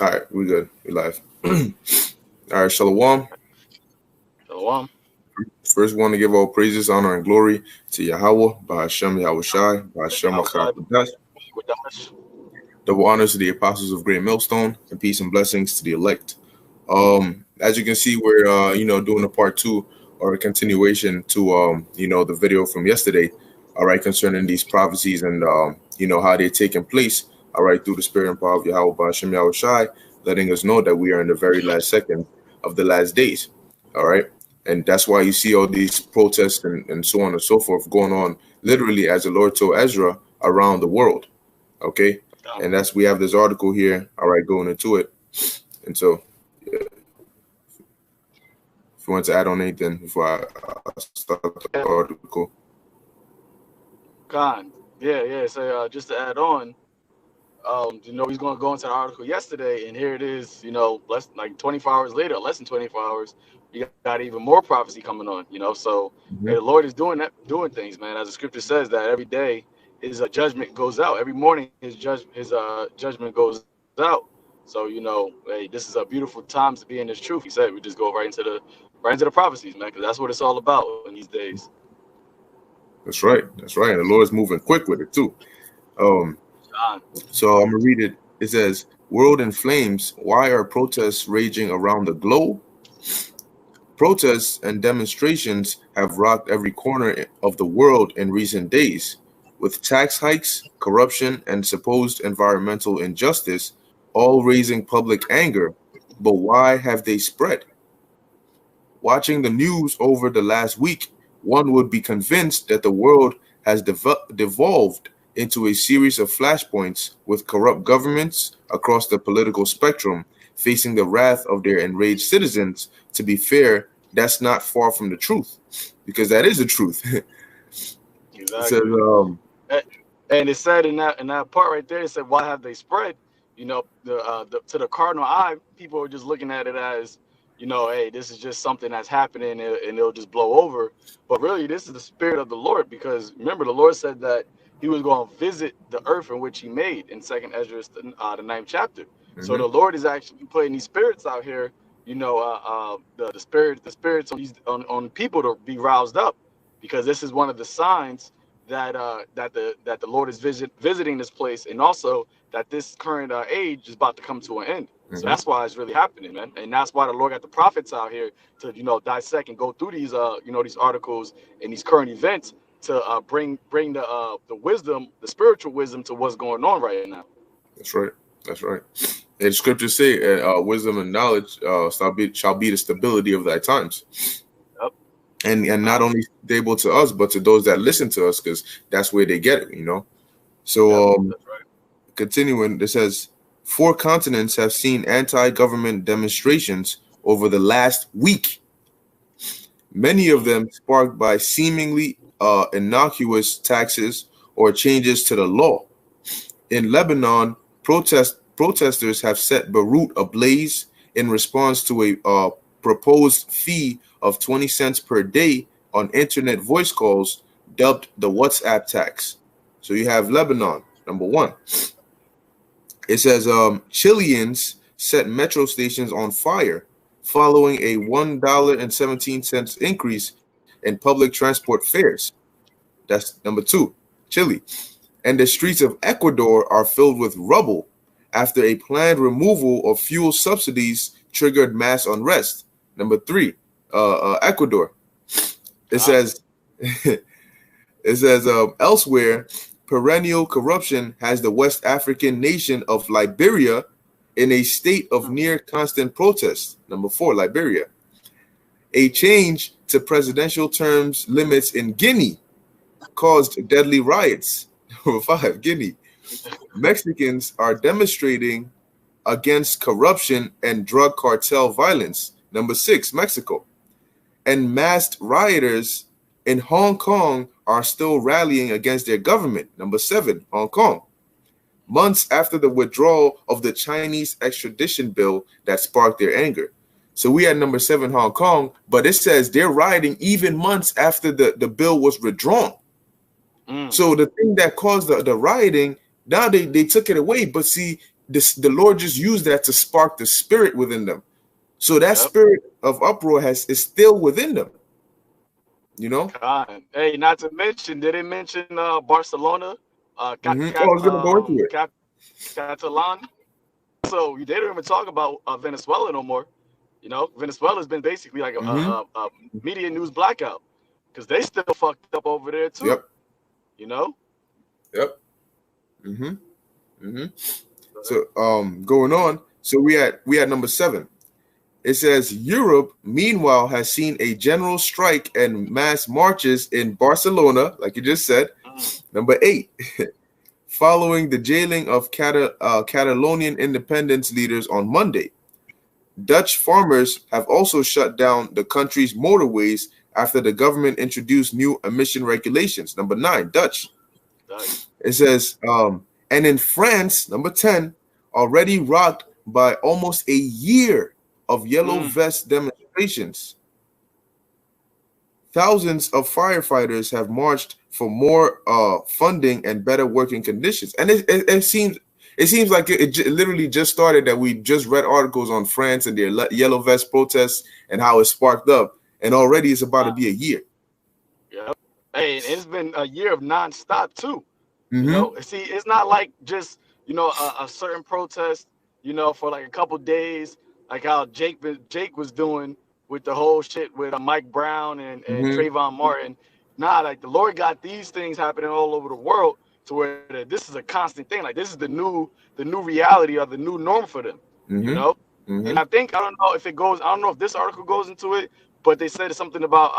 All right, we good. We live. All right, Shalom. Shalom. First, want to give all praises, honor, and glory to Yahweh, by Hashem Yahweh Shai, by Hashem Outside Akakodash. with Dash. Double honors to the apostles of Great Millstone, and peace and blessings to the elect. As you can see, we're doing a part two or a continuation to the video from yesterday. All right, concerning these prophecies and how they're taking place. All right, through the spirit and power of Yahweh by Hashem Yahweh Shai, letting us know that we are in the very last second of the last days. All right, and that's why you see all these protests and so on and so forth going on, literally as the Lord told Ezra around the world. Okay, and that's we have this article here. All right, going into it, and so. Yeah. If you want to add on anything before I start the article. Khan. Yeah. So just to add on, he's going to go into the article yesterday, and here it is. Less like 24 hours later, less than 24 hours, you got even more prophecy coming on. So hey, the Lord is doing things, man. As the scripture says that every day his judgment goes out. Every morning his judgment goes out. So hey, this is a beautiful time to be in this truth. He said we just go right into the prophecies, man, because that's what it's all about in these days. That's right. And the Lord is moving quick with it too. So I'm gonna read it. It says, "World in flames. Why are protests raging around the globe? Protests and demonstrations have rocked every corner of the world in recent days, with tax hikes, corruption, and supposed environmental injustice all raising public anger. But why have they spread? Watching the news over the last week, one would be convinced that the world has devolved into a series of flashpoints with corrupt governments across the political spectrum facing the wrath of their enraged citizens. To be fair, that's not far from the truth, because that is the truth." Exactly. So, and it said in that part right there, it said, "Why have they spread?" To the cardinal eye, people are just looking at it as, hey, this is just something that's happening and it'll just blow over. But really, this is the spirit of the Lord, because remember, the Lord said that he was going to visit the earth in which he made in Second Ezra, the ninth chapter. So the Lord is actually putting these spirits out here, the spirits on people to be roused up, because this is one of the signs that the Lord is visiting this place, and also that this current age is about to come to an end. So that's why it's really happening, man. And that's why the Lord got the prophets out here to dissect and go through these these articles and these current events to bring the wisdom, the spiritual wisdom, to what's going on right now. That's right. And scriptures say, "Wisdom and knowledge shall be the stability of thy times." Yep. And not only stable to us, but to those that listen to us, because that's where they get it. So, that's right. Continuing, it says, 4 continents have seen anti-government demonstrations over the last week. Many of them sparked by seemingly innocuous taxes or changes to the law. In Lebanon, protesters have set Beirut ablaze in response to a proposed fee of 20 cents per day on internet voice calls, dubbed the WhatsApp tax. So you have Lebanon, number 1. It says Chileans set metro stations on fire following a $1.17 increase in public transport fares. That's number 2, Chile. And the streets of Ecuador are filled with rubble after a planned removal of fuel subsidies triggered mass unrest. Number 3, Ecuador. It says elsewhere, perennial corruption has the West African nation of Liberia in a state of near constant protest. Number 4, Liberia. A change to presidential terms limits in Guinea caused deadly riots. Number 5, Guinea. Mexicans are demonstrating against corruption and drug cartel violence. Number 6, Mexico. And masked rioters in Hong Kong are still rallying against their government. Number 7, Hong Kong. Months after the withdrawal of the Chinese extradition bill that sparked their anger. So we had number 7, Hong Kong, but it says they're rioting even months after the bill was withdrawn. So the thing that caused the rioting, now they took it away. But see, the Lord just used that to spark the spirit within them. So that Yep. spirit of uproar is still within them. You know. God. Hey, not to mention, did they mention Barcelona, Oh, I was gonna go into it. Catalan? So they don't even talk about Venezuela no more. You know, Venezuela's been basically like Mm-hmm. a media news blackout because they still fucked up over there too. Yep. You know. Yep. Mm-hmm. Mm-hmm. So going on. So we had number 7. It says Europe, meanwhile, has seen a general strike and mass marches in Barcelona, like you just said. Mm, Number 8, following the jailing of Catalonian independence leaders on Monday. Dutch farmers have also shut down the country's motorways after the government introduced new emission regulations. Number 9, Dutch. Dutch. It says, and in France, number 10, already rocked by almost a year of yellow Mm, vest demonstrations. Thousands of firefighters have marched for more funding and better working conditions. And it seems like it literally just started, that we just read articles on France and their yellow vest protests and how it sparked up. And already it's about to be a year. yep. Hey, and it's been a year of nonstop too. You Mm-hmm. know, see, it's not like just a certain protest, for like a couple days, like how Jake was doing with the whole shit with Mike Brown and Mm-hmm. Trayvon Martin. Nah, like the Lord got these things happening all over the world to where this is a constant thing. Like this is the new reality or the new norm for them. You Mm-hmm. know, and Mm-hmm. I don't know if it goes. I don't know if this article goes into it, but they said something about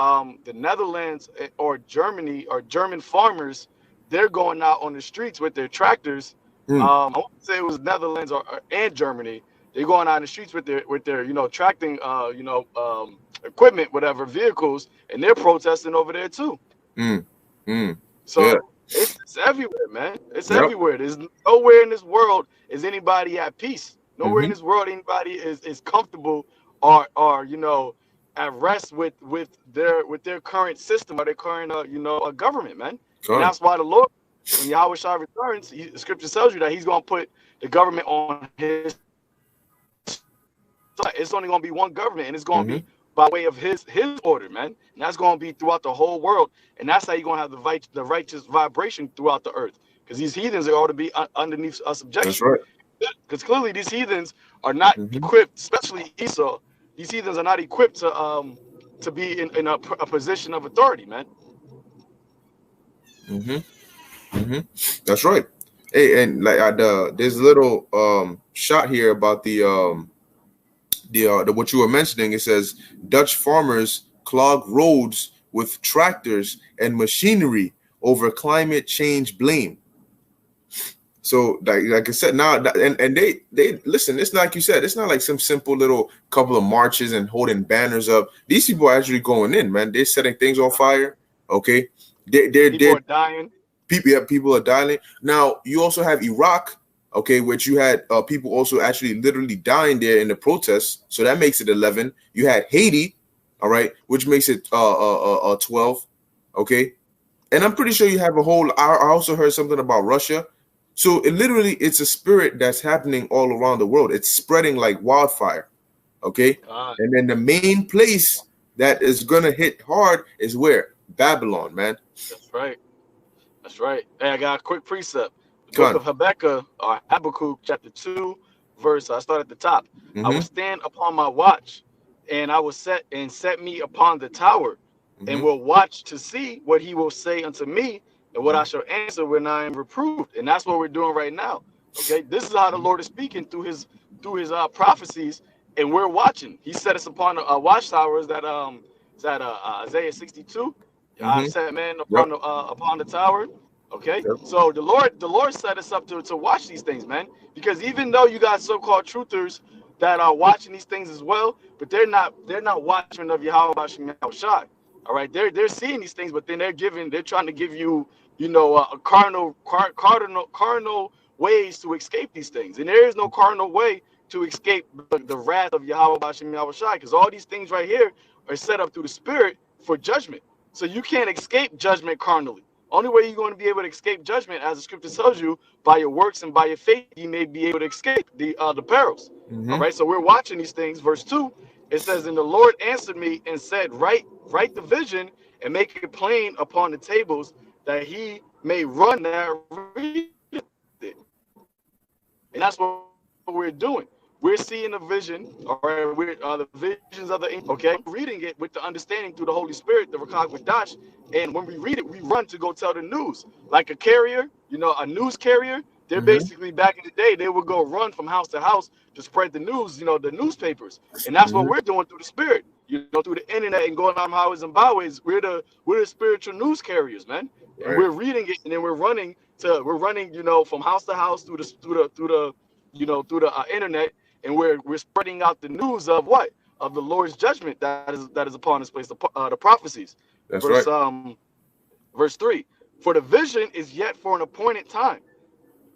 the Netherlands or Germany or German farmers. They're going out on the streets with their tractors. Mm. I want to say it was Netherlands and Germany. They're going out in the streets with their tracting equipment, whatever vehicles, and they're protesting over there too. Mm. Mm. So Yeah. it's everywhere, man. It's Yep. everywhere. There's nowhere in this world is anybody at peace. Nowhere in Mm-hmm. this world anybody is comfortable or at rest with their current system or their current government, man. And Con. that's why the Lord, when Yahweh Shai returns, the scripture tells you that He's gonna put the government on His side. It's only gonna be one government, and it's gonna be by way of Mm-hmm. His order, man. And that's gonna be throughout the whole world, and that's how you're gonna have the righteous vibration throughout the earth. Because these heathens are all to be underneath subjection. That's right. Because clearly these heathens are not Mm-hmm. equipped, especially Esau. These heathens are not equipped to be in a position of authority, man. Mm-hmm. Mm-hmm. That's right. Hey, and like there's a little shot here about the what you were mentioning. It says Dutch farmers clog roads with tractors and machinery over climate change blame. So like I said, now and they listen. It's not like you said. It's not like some simple little couple of marches and holding banners up. These people are actually going in, man. They're setting things on fire. Okay, People they're are dying. people. Yeah, people are dying. Now you also have Iraq, okay, which you had people also actually literally dying there in the protests. So that makes it 11. You had Haiti, all right, which makes it 12. Okay, and I'm pretty sure you have a whole. I also heard something about Russia. So it's a spirit that's happening all around the world. It's spreading like wildfire. Okay, God, and then the main place that is gonna hit hard is where Babylon, man. that's right. That's right. Hey, I got a quick precept. The book Con. of Habakkuk or Habakkuk, chapter 2, verse. I start at the top. I will Mm-hmm. stand upon my watch, and I will set me upon the tower, and Mm-hmm. will watch to see what he will say unto me, and what Mm-hmm. I shall answer when I am reproved. And that's what we're doing right now. Okay, this is how the Lord is speaking through his prophecies, and we're watching. He set us upon a watchtowers that is that Isaiah 62. I've Mm-hmm. set man Yep. upon the tower. Okay, Yep. so the Lord set us up to watch these things, man. Because even though you got so-called truthers that are watching these things as well, but they're not watchmen of Yahweh Bashem Shai. All right, they're seeing these things, but then they're trying to give you a carnal ways to escape these things, and there is no carnal way to escape the wrath of Yahweh Bashem Shai, because all these things right here are set up through the Spirit for judgment. So you can't escape judgment carnally. Only way you're going to be able to escape judgment, as the scripture tells you, by your works and by your faith, you may be able to escape the perils. All Mm-hmm. right. So we're watching these things. Verse 2, it says, "And the Lord answered me and said, write the vision and make it plain upon the tables, that he may run that readeth it." And that's what we're doing. We're seeing the vision, all right, we're the visions of the angels, okay? Reading it with the understanding through the Holy Spirit, the Rakak Wadash, and when we read it, we run to go tell the news. Like a carrier, a news carrier, they're Mm-hmm. basically back in the day, they would go run from house to house to spread the news, the newspapers. And that's what Mm-hmm. we're doing through the spirit, through the internet and going on highways and byways. We're the spiritual news carriers, man. And Right. we're reading it, and then we're running, from house to house through the internet, and we're spreading out the news of what? Of the Lord's judgment that is upon this place, the prophecies. That's Verse right. um verse 3. For the vision is yet for an appointed time,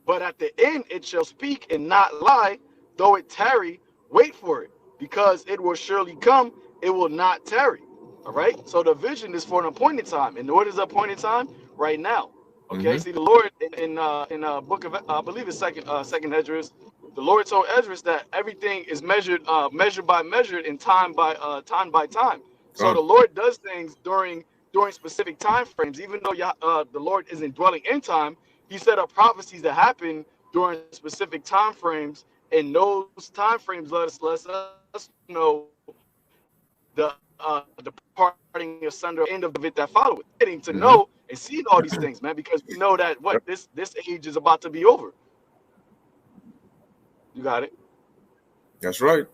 but at the end it shall speak and not lie, though it tarry, wait for it, because it will surely come, it will not tarry. All right. So the vision is for an appointed time. And what is the appointed time? Right now. Okay. Mm-hmm. See, the Lord in book of I believe it's second Esdras, the Lord told Esdras that everything is measured by measured and time by time. So the Gone. Lord does things during specific time frames. Even though the Lord isn't dwelling in time, He set up prophecies that happen during specific time frames, and those time frames let us know the departing asunder of the end of it that followeth. Getting to know and Mm-hmm. seeing all these things, man, because we know that what this Yep. this age is about to be over. You got it. That's right.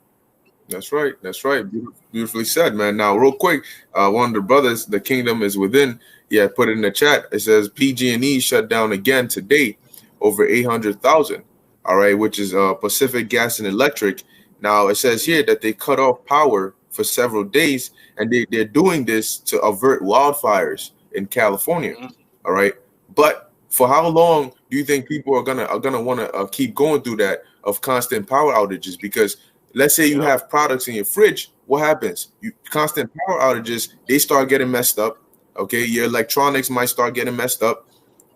That's right. That's right. Beautifully said, man. Now, real quick, one of the brothers, the kingdom is within. Yeah, put it in the chat. It says PG&E shut down again today, over 800,000. All right, which is Pacific Gas and Electric. Now, it says here that they cut off power for several days, and they're doing this to avert wildfires in California. Mhm. All right, but for how long do you think people are gonna want to keep going through that of constant power outages? Because let's say you Yep. have products in your fridge, what happens? You constant power outages, they start getting messed up. Okay, your electronics might start getting messed up.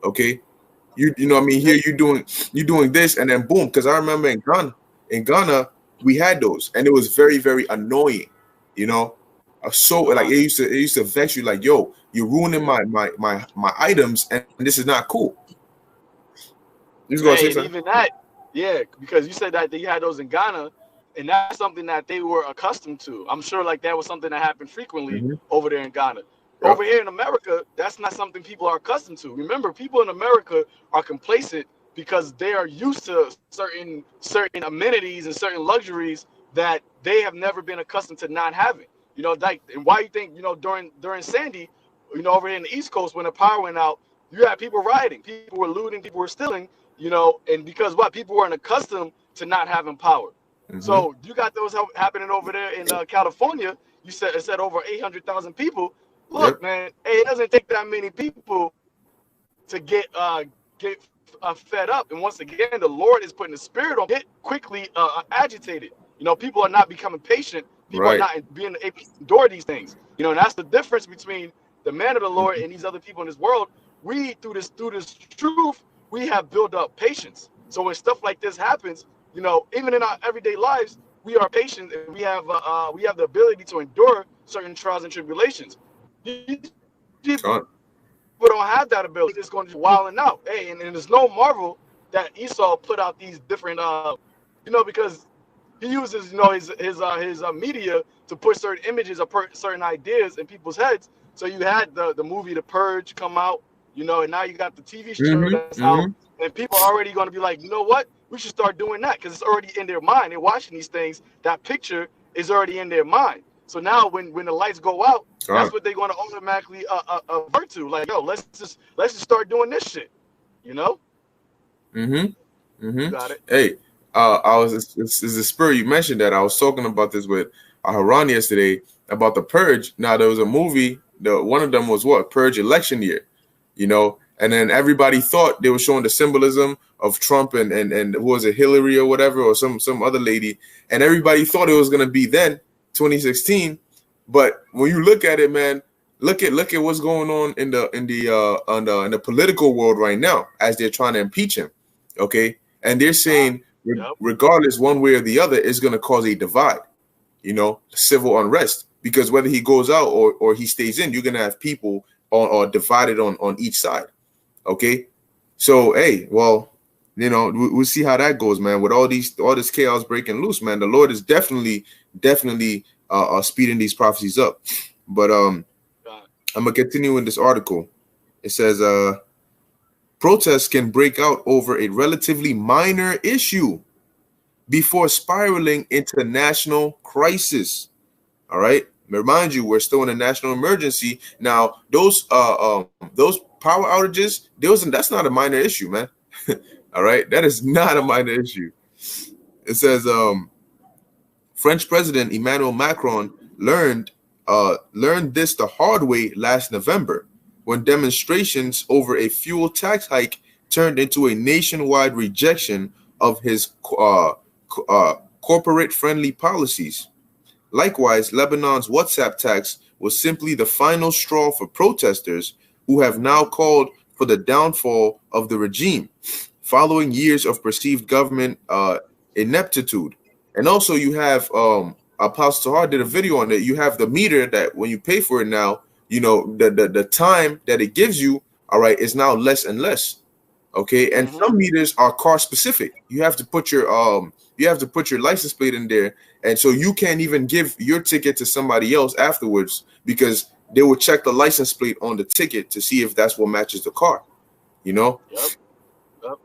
Okay, you know what I mean? Here Hey, you doing this, and then boom. Because I remember in Ghana we had those, and it was very very annoying. You know, so like God. it used to vex you. Like, yo, you're ruining my items, and this is not cool. You was gonna say Hey, and something? even that, yeah, because you said that they had those in Ghana, and that's something that they were accustomed to. I'm sure like that was something that happened frequently Mm-hmm. over there in Ghana. Over Yep. here in America, that's not something people are accustomed to. Remember, people in America are complacent because they are used to certain amenities and certain luxuries that they have never been accustomed to not having. Like, and why you think, during Sandy, over here in the East Coast when the power went out, you had people rioting, people were looting, people were stealing, and because what? People weren't accustomed to not having power. Mm-hmm. So you got those happening over there in California. You said it said over 800,000 people. Look, Yep. man, hey, it doesn't take that many people to get fed up. And once again, the Lord is putting the spirit on get quickly agitated. People are not becoming patient. People are Right. not being able to endure these things. And that's the difference between the man of the Lord Mm-hmm. and these other people in this world. We through this truth, we have built up patience. So when stuff like this happens, even in our everyday lives, we are patient and we have the ability to endure certain trials and tribulations. These people don't have that Gone. ability. It's going to be wilding out. Hey, and there's no marvel that Esau put out these different because he uses his media to put certain images or certain ideas in people's heads. So you had the movie The Purge come out, and now you got the TV show Mm-hmm. that's out, Mm-hmm. and people are already going to be like, you know what? We should start doing that because it's already in their mind. They're watching these things. That picture is already in their mind. So now when the lights go out, that's Gone. what they're going to automatically avert to. Like, yo, let's just start doing this shit. You know, Mm-hmm. you Mm-hmm. got it. Hey, I was it's the spirit you mentioned that I was talking about this with Haran yesterday about the purge. Now there was a movie. The one of them was what purge election year, and then everybody thought they were showing the symbolism of Trump and who was it, Hillary or whatever, or some other lady, and everybody thought it was gonna be then 2016. But when you look at it, man, look at what's going on in the political world right now as they're trying to impeach him. Okay, and they're Ah, saying yep. regardless one way or the other, it's going to cause a divide. Civil unrest, because whether he goes out or he stays in, you're going to have people or divided on each side. Okay, so hey, well, we'll see how that goes, man. With all this chaos breaking loose, man, the Lord is definitely speeding these prophecies up. But God. I'm gonna continue in this article. It says protests can break out over a relatively minor issue before spiraling into national crisis. All right. Remind you, we're still in a national emergency now. Those power outages, that's not a minor issue, man. All right, that is not a minor issue. It says French President Emmanuel Macron learned this the hard way last November when demonstrations over a fuel tax hike turned into a nationwide rejection of his corporate-friendly policies. Likewise, Lebanon's WhatsApp tax was simply the final straw for protesters who have now called for the downfall of the regime, following years of perceived government ineptitude. And also, you have Apostle Tahar did a video on it. You have the meter that when you pay for it now, the time that it gives you, all right, is now less and less. Okay, and Mm-hmm. some meters are car specific. You have to put your license plate in there, and so you can't even give your ticket to somebody else afterwards because they will check the license plate on the ticket to see if that's what matches the car. You know, Yep. Yep.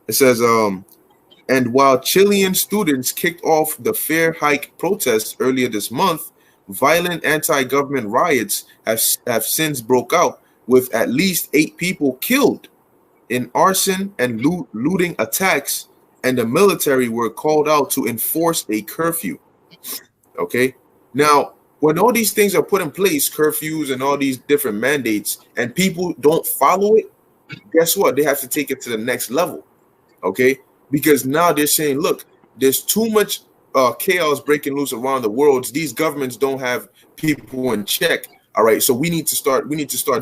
it says and while Chilean students kicked off the fare hike protests earlier this month, violent anti-government riots have since broke out with at least 8 people killed in arson and looting attacks, and the military were called out to enforce a curfew. Okay. Now, when all these things are put in place, curfews and all these different mandates, and people don't follow it, guess what? They have to take it to the next level. Okay. Because now they're saying, look, there's too much chaos breaking loose around the world. These governments don't have people in check. All right, so we need to start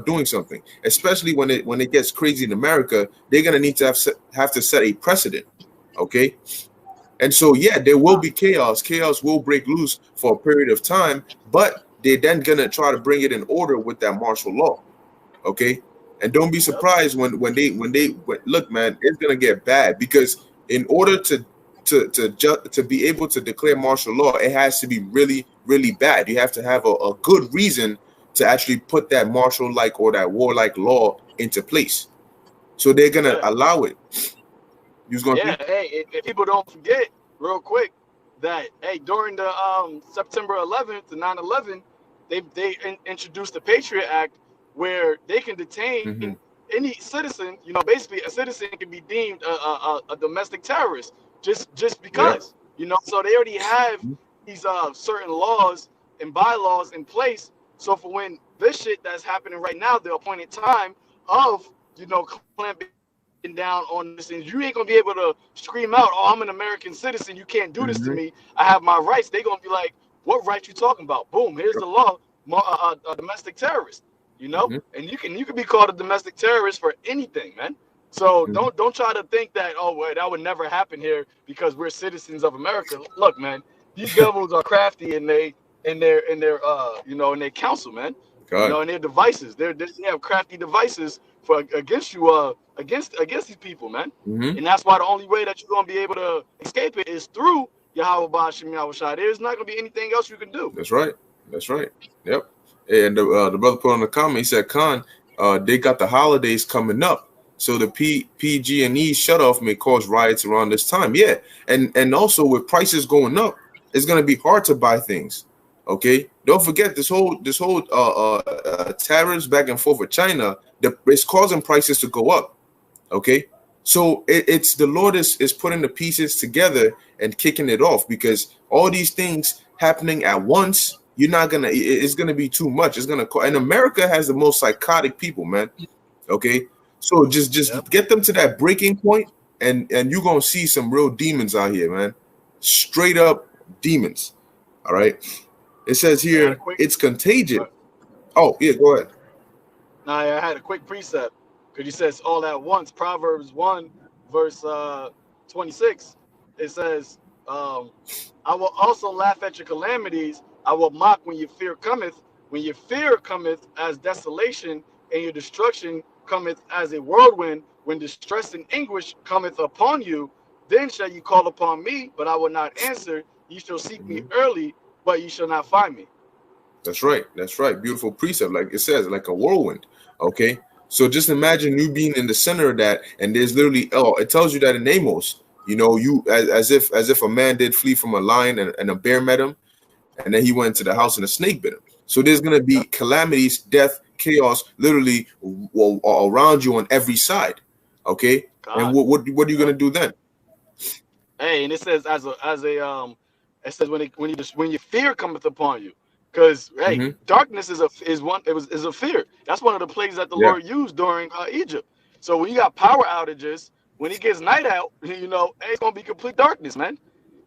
doing something, especially when it gets crazy in America. They're gonna need to have to set a precedent. Okay, and so yeah, there will Ah, be chaos. Chaos will break loose for a period of time, but they're then gonna try to bring it in order with that martial law. Okay, and don't be yep. surprised look, man, it's gonna get bad because in order to be able to declare martial law, it has to be really really bad. You have to have a good reason to actually put that martial like or that warlike law into place. So they're gonna Yeah. allow it. You was gonna Yeah. say? Hey, if people don't forget, real quick, that hey, during the September 11th to 9/11, they introduced the Patriot Act where they can detain Mm-hmm. any citizen. You know, basically a citizen can be deemed a domestic terrorist just Yeah. because. You know, so they already have these certain laws and bylaws in place. So for when this shit that's happening right now, the appointed time of clamping down on the citizens, you ain't gonna be able to scream out, "Oh, I'm an American citizen. You can't do this to Mm-hmm. me. I have my rights." They gonna be like, "What rights you talking about?" Boom, here's the law, a domestic terrorist. You know, Mm-hmm. and you can be called a domestic terrorist for anything, man. So Mm-hmm. don't try to think that, oh well, that would never happen here because we're citizens of America. Look, man, these devils are crafty and in their council, man. You God. know, and their devices. They have crafty devices for against you, against these people, man. Mm-hmm. And that's why the only way that you're gonna be able to escape it is through Yahweh Bashim Yahushua. There's not gonna be anything else you can do. That's right. That's right. Yep. And the brother put on the comment. He said, "Khan, they got the holidays coming up, so the PG&E shutoff may cause riots around this time." Yeah, and also with prices going up, it's gonna be hard to buy things. Okay, don't forget this whole tariffs back and forth with China. It's causing prices to go up. Okay, so it's the Lord is putting the pieces together and kicking it off because all these things happening at once, you're not gonna. It's gonna be too much. It's gonna. And America has the most psychotic people, man. Okay, so just Yep. get them to that breaking point, and you're gonna see some real demons out here, man. Straight up demons. All right. It says I got a here quick. it's contagious. Oh yeah, go ahead. Now I had a quick precept because he says all at once. Proverbs 1, verse 26. It says, um, I will also laugh at your calamities. I will mock when your fear cometh. When your fear cometh as desolation, and your destruction cometh as a whirlwind, when distress and anguish cometh upon you, then shall you call upon me, but I will not answer. You shall seek me Mhm. early, but you shall not find me. That's right. That's right. Beautiful precept, like it says, like a whirlwind. Okay. So just imagine you being in the center of that, and there's literally it tells you that in Amos, you as if a man did flee from a lion and a bear met him, and then he went to the house and a snake bit him. So there's gonna be Yep. calamities, death, chaos, literally around you on every side. Okay. And God. what are you gonna Yep. do then? Hey, and it says it says when your fear cometh upon you, because hey, Hmm. darkness is a fear. That's one of the plagues that the Yeah. Lord used during Egypt. So when you got power outages, when it gets night out, hey, it's gonna be complete darkness, man.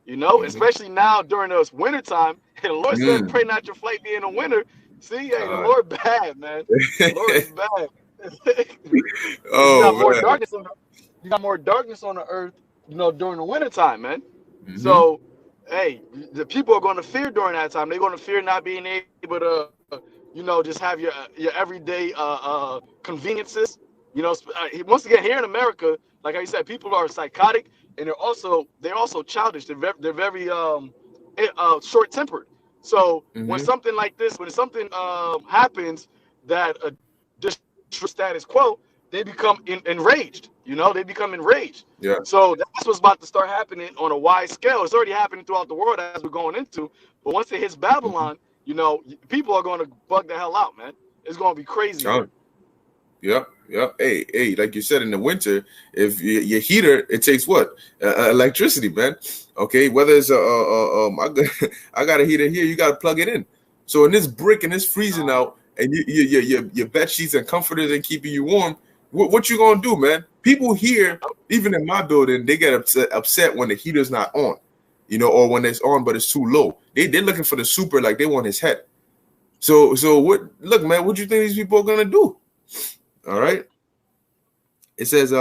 Hmm. Especially now during this winter time. And the Lord said, Mm. "Pray not your flight be in the winter." See, hey, the God. Lord bad, man. The Lord is bad. Because Oh man. you got more darkness on the earth, during the winter time, man. Hmm. So, hey, the people are going to fear during that time. They're going to fear not being able to, just have your everyday conveniences. Once again, here in America, like I said, people are psychotic and they're also childish. They're very short tempered. So when Hmm. something like this, when something happens that disrupts the status quo, they become enraged. They become enraged. Yeah. So that's what's about to start happening on a wide scale. It's already happening throughout the world as we're going into. But once it hits Hmm. Babylon, people are going to bug the hell out, man. It's going to be crazy here. Yep, yep. Hey, like you said, in the winter, if your heater, it takes what? Electricity, man. Okay, whether it's I got a heater here, you got to plug it in. So in this brick and it's freezing out, and your bed sheets and comforters and keeping you warm, what you gonna do, man? People here, even in my building, they get upset when the heater's not on, or when it's on but it's too low. They're looking for the super, like they want his head. So what? Look, man, what you think these people are gonna do? All Yep. right. It says,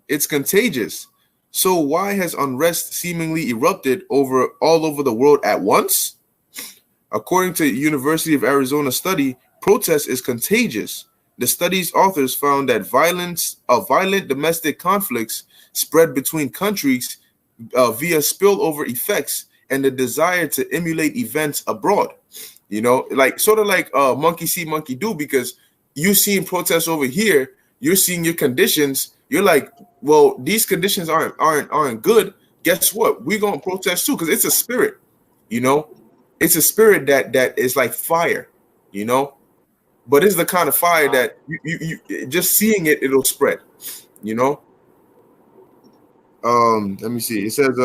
it's contagious. So why has unrest seemingly erupted all over the world at once? According to University of Arizona study, protest is contagious. The study's authors found that violent domestic conflicts spread between countries via spillover effects and the desire to emulate events abroad. Like sort of like monkey see, monkey do, because you seeing protests over here, you're seeing your conditions. You're like, well, these conditions aren't good. Guess what? We're gonna protest too because it's a spirit. You know, it's a spirit that is like fire. You know, but it's the kind of fire Uh, that you just seeing it, it'll spread. You know. Let me see. It says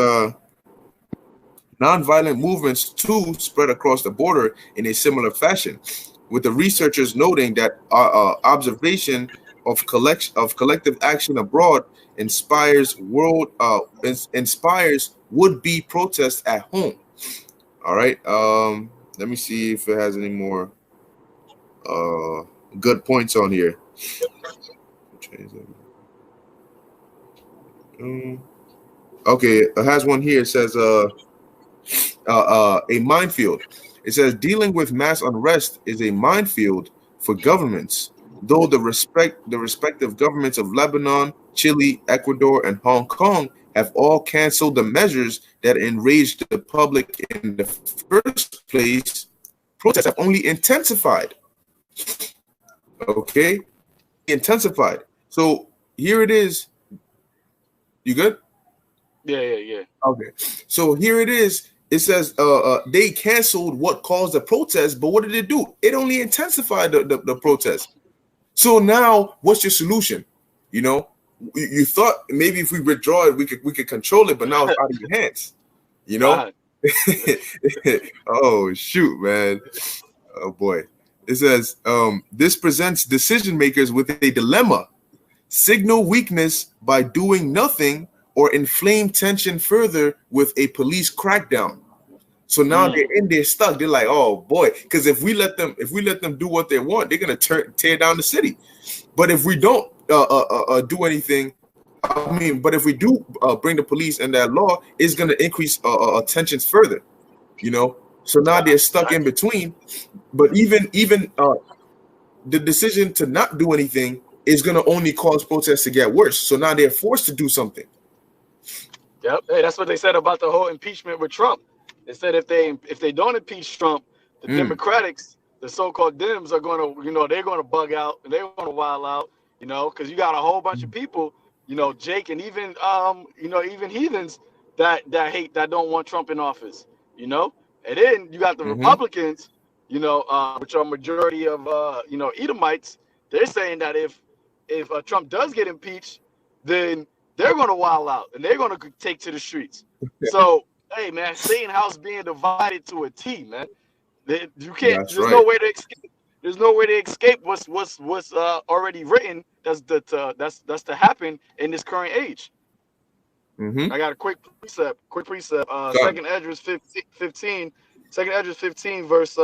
nonviolent movements too spread across the border in a similar fashion, with the researchers noting that observation of collective action abroad inspires would be protests at home. All right. Let me see if it has any more uh good points on here. Um, okay, it has one here. It says a minefield. It says dealing with mass unrest is a minefield for governments, though the respective governments of Lebanon, Chile, Ecuador, and Hong Kong have all canceled the measures that enraged the public in the first place. Protests have only intensified. Okay, intensified. So here it is. You good? yeah, yeah, yeah. Okay. So here it is. It says they canceled what caused the protest, but what did it do? It only intensified the protest. So now, what's your solution? You know, you thought maybe if we withdraw it, we could control it, but now it's out of your hands. You know. God. Oh shoot, man. Oh boy. It says this presents decision makers with a dilemma: signal weakness by doing nothing, or inflame tension further with a police crackdown. So now they're Mm. in there stuck. They're like, oh boy, because if we let them do what they want, they're gonna tear down the city. But if we don't do anything, but if we do bring the police and that law, it's gonna increase tensions further. You know. So now they're stuck in Exactly. between. But even the decision to not do anything is gonna only cause protests to get worse. So now they're forced to do something. Yep. Hey, that's what they said about the whole impeachment with Trump. They said if they don't impeach Trump, the Mm, Democrats, the so-called Dems, are going to they're going to bug out and they're going to wild out. Because you got a whole bunch of people, Jake, and even even heathens that don't want Trump in office. And then you got the mm-hmm, Republicans, which are majority of Edomites. They're saying that if Trump does get impeached, then they're going to wild out and they're going to take to the streets. So, hey, man, Satan house being divided to a T, man. You can't. that's There's no right. way to escape. There's no way to escape what's already written. That's to happen in this current age. Mm-hmm. I got a quick precept. Quick precept. Done. Second Esdras 15. Second Esdras 15 verse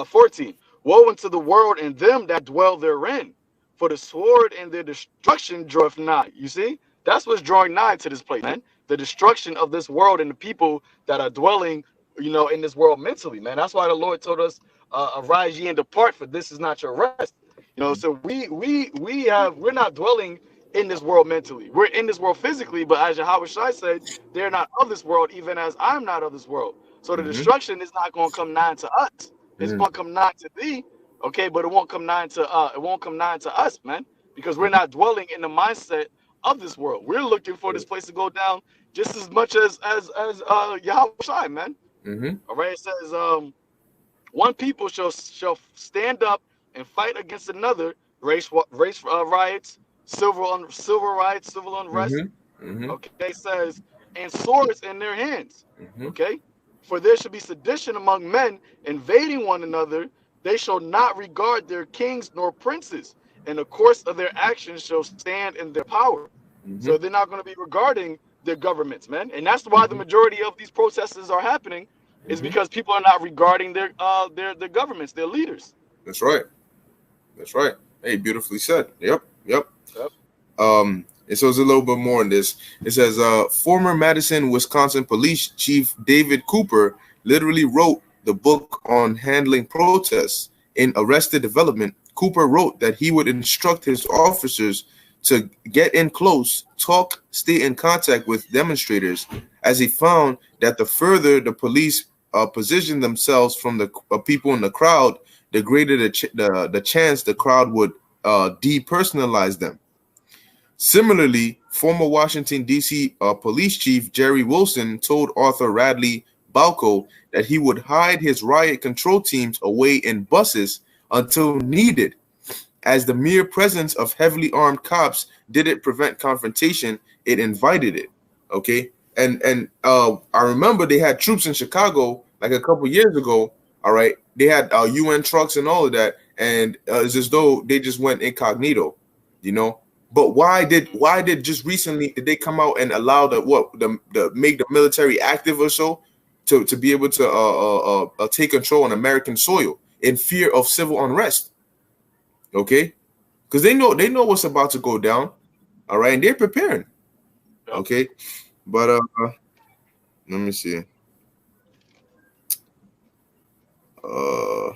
14. Woe unto the world and them that dwell therein, for the sword and their destruction draweth nigh. You see, that's what's drawing nigh to this place, man. The destruction of this world and the people that are dwelling, in this world mentally, man. That's why the Lord told us, "Arise ye and depart, for this is not your rest." So we're not dwelling in this world mentally. We're in this world physically, but as Yahweh Shai said, they're not of this world, even as I'm not of this world. So the Mm-hmm. destruction is not going to come nigh to us. It's Mm-hmm. gonna come nigh to thee, okay, but it won't come nigh to us, man, because we're not dwelling in the mindset of this world. We're looking for this place to go down just as much as Yahweh Shai, man. Mm-hmm. All right, it says one people shall stand up and fight against another, race riots, civil riots, civil unrest. Mm-hmm. Okay, says, and swords in their hands. Mm-hmm. Okay, for there should be sedition among men, invading one another. They shall not regard their kings nor princes, and the course of their actions shall stand in their power. Mm-hmm. So they're not going to be regarding their governments, man. And that's why the Mm-hmm. majority of these protests are happening, is Mm-hmm. because people are not regarding their governments, their leaders. That's right. That's right. Hey, beautifully said. Yep. Yep. Yep. And so it's a little bit more in this. It says, former Madison, Wisconsin Police Chief David Cooper literally wrote the book on handling protests. In Arrested Development, Cooper wrote that he would instruct his officers to get in close, talk, stay in contact with demonstrators, as he found that the further the police positioned themselves from the people in the crowd, the greater the chance the crowd would depersonalize them. Similarly, former Washington, D.C. Police Chief Jerry Wilson told Arthur Radley Balco that he would hide his riot control teams away in buses until needed, as the mere presence of heavily armed cops didn't prevent confrontation, it invited it. Okay, and I remember they had troops in Chicago like a couple years ago. All right, they had UN trucks and all of that, and it's as though they just went incognito, you know. But why did just recently did they come out and allow the make the military active or so to be able to take control on American soil in fear of civil unrest? Okay, because they know what's about to go down. All right, and they're preparing. Yep. Okay, but let me see. Uh,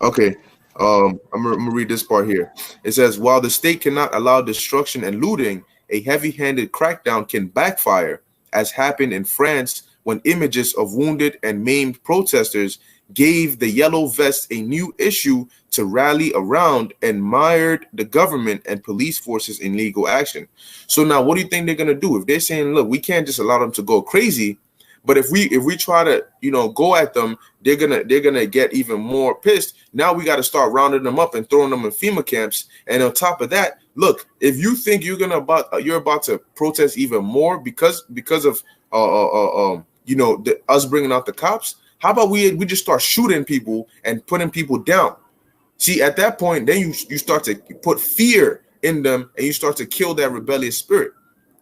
okay. I'm gonna read this part here. It says, while the state cannot allow destruction and looting, a heavy-handed crackdown can backfire, as happened in France when images of wounded and maimed protesters gave the yellow vests a new issue to rally around and mired the government and police forces in legal action. So now, what do you think they're gonna do if they're saying, look, we can't just allow them to go crazy? But if we try to go at them, they're gonna get even more pissed. Now we got to start rounding them up and throwing them in FEMA camps. And on top of that, look, if you think you're about to protest even more because of us bringing out the cops, how about we just start shooting people and putting people down? See, at that point, then you start to put fear in them and you start to kill that rebellious spirit.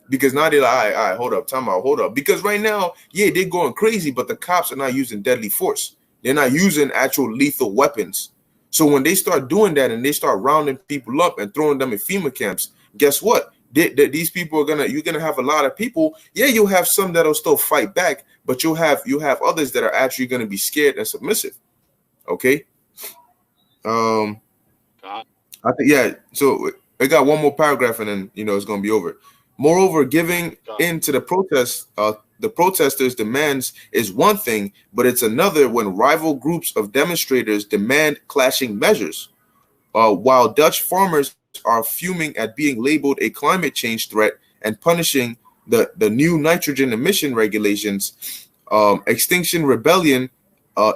Because now they're like, all right, hold up, time out, hold up. Because right now, yeah, they're going crazy, but the cops are not using deadly force. They're not using actual lethal weapons. So when they start doing that and they start rounding people up and throwing them in FEMA camps, guess what? These people are you're gonna have a lot of people. Yeah, you'll have some that'll still fight back, but you'll have others that are actually gonna be scared and submissive. Okay. Um, God, I think yeah. So I got one more paragraph, and then it's gonna be over. Moreover, giving God. in to the protesters' demands is one thing, but it's another when rival groups of demonstrators demand clashing measures. While Dutch farmers are fuming at being labeled a climate change threat and punishing the new nitrogen emission regulations, Extinction Rebellion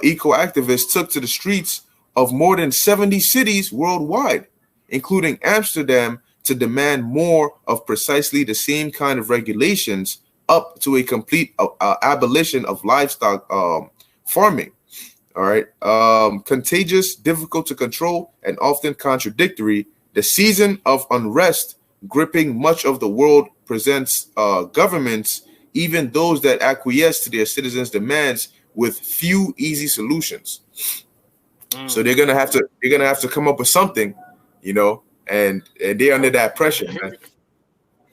eco activists took to the streets of more than 70 cities worldwide, including Amsterdam, to demand more of precisely the same kind of regulations, up to a complete abolition of livestock farming. All right. Contagious, difficult to control, and often contradictory. The season of unrest gripping much of the world presents governments, even those that acquiesce to their citizens' demands, with few easy solutions. So Mm. they're gonna have to come up with something, and they're under Yep. that pressure, man.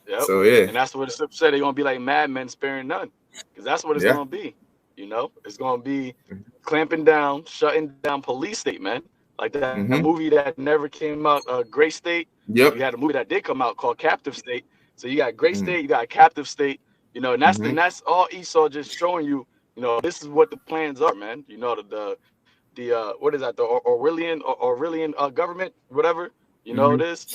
Yep. So yeah, And that's what the said. They're gonna be like madmen sparing none, because that's what it's yeah, gonna be. It's gonna be clamping down, shutting down police state, man. Like that movie mm-hmm. that never came out, Gray State. You had a Yep, movie that did come out called Captive State. So you got Gray mm-hmm. State, you got Captive State. And Mm-hmm. that's all Esau just showing you. This is what the plans are, man. The what is that? The Aurelian government, whatever. You know Mm-hmm. it is.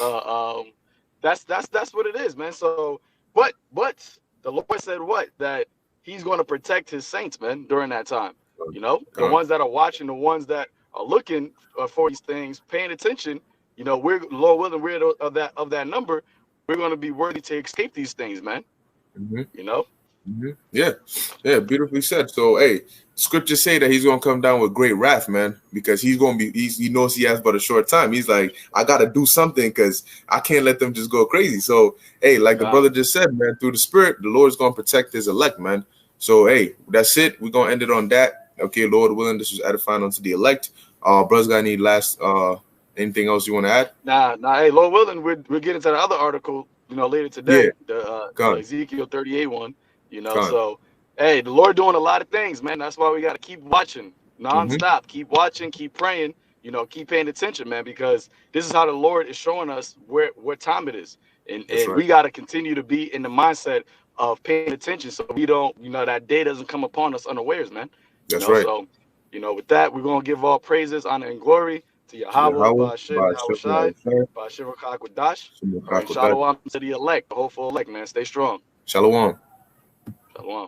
That's what it is, man. So, but the Lord said what? That He's going to protect His saints, man, during that time. The Gone. ones that are watching, the ones that are looking for these things, paying attention. We're Lord willing, we're of that number. We're going to be worthy to escape these things, man. Mm-hmm. You know. Yeah, yeah, beautifully said. So, hey, scriptures say that he's gonna come down with great wrath, man, because he knows he has but a short time. He's like, I gotta do something because I can't let them just go crazy. So, hey, like the God. brother just said, man, through the Spirit, the Lord's gonna protect His elect, man. So, hey, that's it. We're gonna end it on that. Okay, Lord willing, this was edifying unto the elect. Brothers, got any last anything else you want to add? Nah. Hey, Lord willing, we'll get into the other article, later Yeah, today, the gone, Ezekiel 38 one. gone. So hey, the Lord doing a lot of things, man. That's why we got to keep watching Mm-hmm. nonstop, keep watching, keep praying, keep paying attention, man, because this is how the Lord is showing us what time it is, and That's and right. we got to continue to be in the mindset of paying attention, so we don't, that day doesn't come upon us unawares, man. That's right. So, with that, we're gonna give all praises, honor, and glory to To Yahweh, Yahweh, Ba'ashem, by Yahweh Shai, Shem, Ba'ashem Rakakwadash. All right, Shem, Shalom to the elect, the hopeful elect, man. Stay strong. Shalom. Shalom.